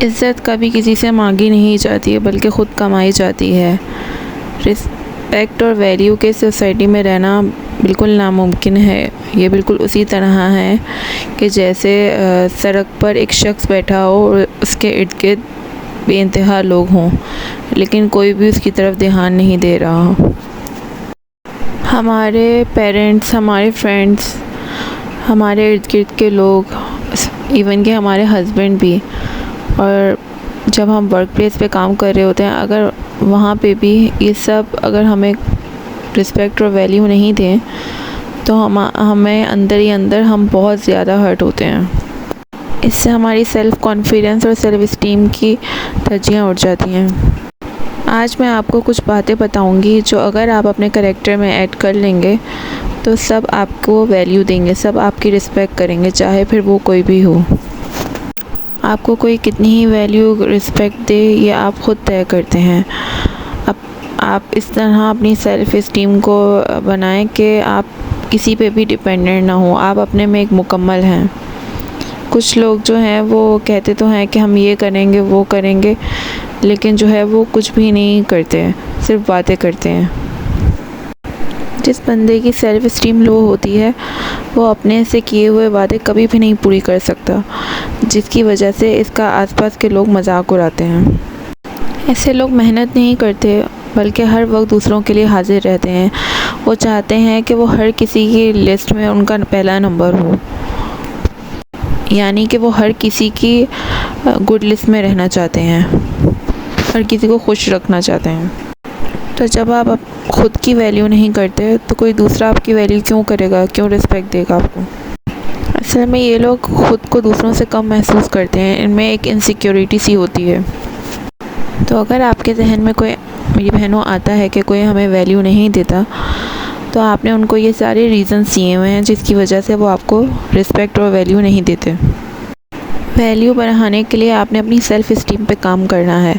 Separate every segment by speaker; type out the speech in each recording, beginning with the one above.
Speaker 1: इज़्ज़त कभी किसी से मांगी नहीं जाती है बल्कि ख़ुद कमाई जाती है। रिस्पेक्ट और वैल्यू के सोसाइटी में रहना बिल्कुल नामुमकिन है। ये बिल्कुल उसी तरह है कि जैसे सड़क पर एक शख्स बैठा हो और उसके इर्द गिर्द बेइंतहा लोग हों, लेकिन कोई भी उसकी तरफ ध्यान नहीं दे रहा हो। हमारे पेरेंट्स, हमारे फ्रेंड्स, हमारे इर्द गिर्द के लोग, इवन कि हमारे हस्बैंड भी, और जब हम वर्क प्लेस पे काम कर रहे होते हैं, अगर वहाँ पे भी ये सब अगर हमें रिस्पेक्ट और वैल्यू नहीं दें तो हमें अंदर ही अंदर हम बहुत ज़्यादा हर्ट होते हैं। इससे हमारी सेल्फ़ कॉन्फिडेंस और सेल्फ़ इस्टीम की धज्जियाँ उड़ जाती हैं। आज मैं आपको कुछ बातें बताऊंगी जो अगर आप अपने करैक्टर में ऐड कर लेंगे तो सब आपको वैल्यू देंगे, सब आपकी रिस्पेक्ट करेंगे, चाहे फिर वो कोई भी हो। आपको कोई कितनी ही वैल्यू रिस्पेक्ट दे ये आप ख़ुद तय करते हैं। अब आप इस तरह अपनी सेल्फ़ इस्टीम को बनाएं कि आप किसी पे भी डिपेंडेंट ना हो, आप अपने में एक मुकम्मल हैं। कुछ लोग जो हैं वो कहते तो हैं कि हम ये करेंगे वो करेंगे, लेकिन जो है वो कुछ भी नहीं करते हैं, सिर्फ बातें करते हैं। जिस बंदे की सेल्फ़ इस्टीम लो होती है वो अपने से किए हुए वादे कभी भी नहीं पूरी कर सकता, जिसकी वजह से इसका आसपास के लोग मजाक उड़ाते हैं। ऐसे लोग मेहनत नहीं करते बल्कि हर वक्त दूसरों के लिए हाजिर रहते हैं। वो चाहते हैं कि वो हर किसी की लिस्ट में उनका पहला नंबर हो, यानी कि वो हर किसी की गुड लिस्ट में रहना चाहते हैं, हर किसी को खुश रखना चाहते हैं। तो जब आप ख़ुद की वैल्यू नहीं करते तो कोई दूसरा आपकी वैल्यू क्यों करेगा, क्यों रिस्पेक्ट देगा आपको। असल में ये लोग ख़ुद को दूसरों से कम महसूस करते हैं, इनमें एक इनसिक्योरिटी सी होती है। तो अगर आपके जहन में कोई, मेरी बहनों, आता है कि कोई हमें वैल्यू नहीं देता, तो आपने उनको ये सारे रीज़न्स दिए हुए हैं जिसकी वजह से वो आपको रिस्पेक्ट और वैल्यू नहीं देते। वैल्यू बढ़ाने के लिए आपने अपनी सेल्फ़ इस्टीम पे काम करना है,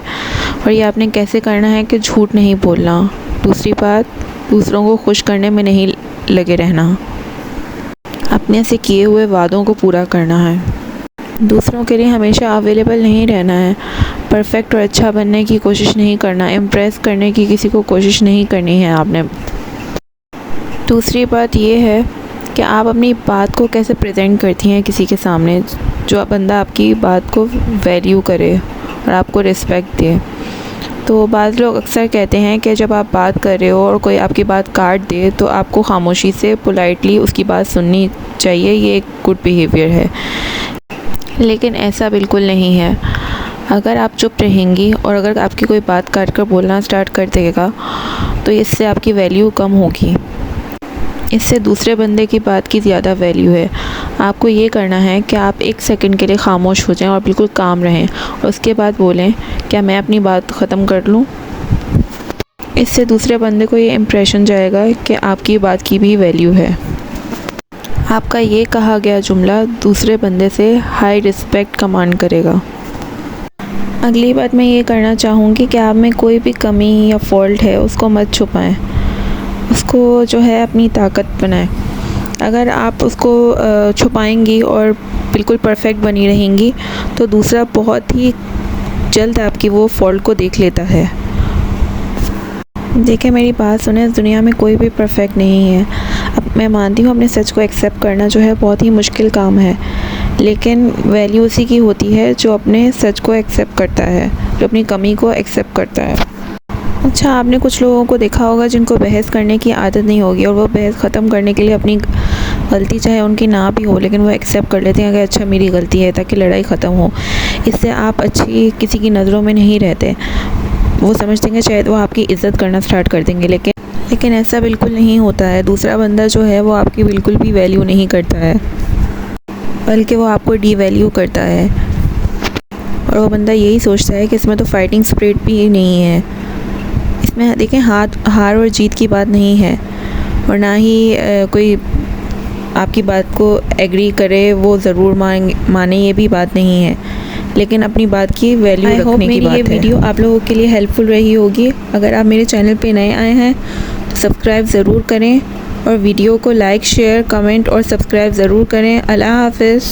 Speaker 1: और ये आपने कैसे करना है कि झूठ नहीं बोलना। दूसरी बात, दूसरों को खुश करने में नहीं लगे रहना, अपने से किए हुए वादों को पूरा करना है। दूसरों के लिए हमेशा अवेलेबल नहीं रहना है, परफेक्ट और अच्छा बनने की कोशिश नहीं करना, इम्प्रेस करने की किसी को कोशिश नहीं करनी है आपने। दूसरी बात ये है कि आप अपनी बात को कैसे प्रेजेंट करती हैं किसी के सामने, जो बंदा आपकी बात को वैल्यू करे और आपको रिस्पेक्ट दे। तो बाज़ लोग अक्सर कहते हैं कि जब आप बात कर रहे हो और कोई आपकी बात काट दे तो आपको खामोशी से पोलाइटली उसकी बात सुननी चाहिए, ये एक गुड बिहेवियर है। लेकिन ऐसा बिल्कुल नहीं है। अगर आप चुप रहेंगी और अगर आपकी कोई बात काट कर बोलना स्टार्ट कर देगा तो इससे आपकी वैल्यू कम होगी, इससे दूसरे बंदे की बात की ज़्यादा वैल्यू है। आपको ये करना है कि आप एक सेकंड के लिए खामोश हो जाएं और बिल्कुल काम रहें, और उसके बाद बोलें, क्या मैं अपनी बात ख़त्म कर लूँ। इससे दूसरे बंदे को ये इम्प्रेशन जाएगा कि आपकी बात की भी वैल्यू है। आपका ये कहा गया जुमला दूसरे बंदे से हाई रिस्पेक्ट कमांड करेगा। अगली बात मैं ये करना चाहूँगी कि आप में कोई भी कमी या फॉल्ट है उसको मत छुपाएं, उसको जो है अपनी ताकत बनाएं। अगर आप उसको छुपाएंगी और बिल्कुल परफेक्ट बनी रहेंगी तो दूसरा बहुत ही जल्द आपकी वो फॉल्ट को देख लेता है। देखिए, मेरी बात सुने, इस दुनिया में कोई भी परफेक्ट नहीं है। अब मैं मानती हूँ अपने सच को एक्सेप्ट करना जो है बहुत ही मुश्किल काम है, लेकिन वैल्यू उसी की होती है जो अपने सच को एक्सेप्ट करता है, जो अपनी कमी को एक्सेप्ट करता है। अच्छा, आपने कुछ लोगों को देखा होगा जिनको बहस करने की आदत नहीं होगी, और वो बहस ख़त्म करने के लिए अपनी गलती चाहे उनकी ना भी हो लेकिन वो एक्सेप्ट कर लेते हैं कि अच्छा मेरी गलती है, ताकि लड़ाई ख़त्म हो। इससे आप अच्छी किसी की नज़रों में नहीं रहते। वो समझते हैं शायद वो आपकी इज़्ज़त करना स्टार्ट कर देंगे, लेकिन ऐसा बिल्कुल नहीं होता है। दूसरा बंदा जो है वो आपकी बिल्कुल भी वैल्यू नहीं करता है, बल्कि वो आपको डीवैल्यू करता है। और वो बंदा यही सोचता है कि इसमें तो फाइटिंग स्पिरिट भी नहीं है, इसमें देखें हार और जीत की बात नहीं है, और ना ही कोई आपकी बात को एग्री करे वो ज़रूर माने, ये भी बात नहीं है, लेकिन अपनी बात की वैल्यू रखने की बात है। ये वीडियो आप लोगों के लिए हेल्पफुल रही होगी। अगर आप मेरे चैनल पे नए आए हैं तो सब्सक्राइब ज़रूर करें, और वीडियो को लाइक, शेयर, कमेंट और सब्सक्राइब ज़रूर करें। अल्लाह हाफ़िज़।